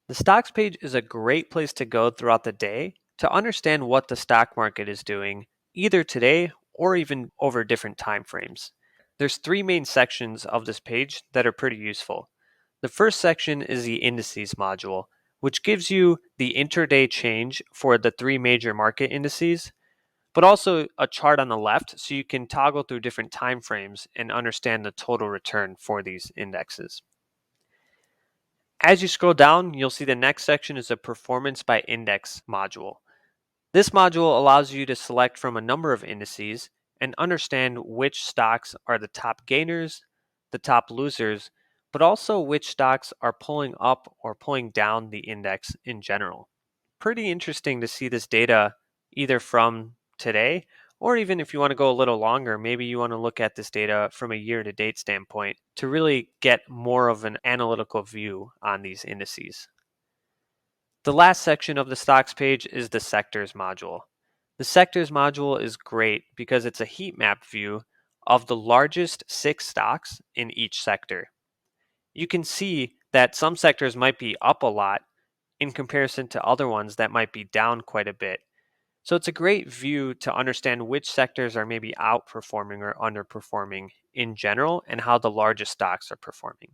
The stocks page is a great place to go throughout the day to understand what the stock market is doing, either today or even over different time frames. There's three main sections of this page that are pretty useful. The first section is the Indices module, which gives you the intraday change for the three major market indices, but also a chart on the left so you can toggle through different time frames and understand the total return for these indexes. As you scroll down, you'll see the next section is a Performance by Index module. This module allows you to select from a number of indices and understand which stocks are the top gainers, the top losers, but also which stocks are pulling up or pulling down the index in general. Pretty interesting to see this data either from today or even if you want to go a little longer, maybe you want to look at this data from a year to date standpoint to really get more of an analytical view on these indices. The last section of the stocks page is the sectors module. The sectors module is great because it's a heat map view of the largest 6 stocks in each sector. You can see that some sectors might be up a lot in comparison to other ones that might be down quite a bit. So it's a great view to understand which sectors are maybe outperforming or underperforming in general and how the largest stocks are performing.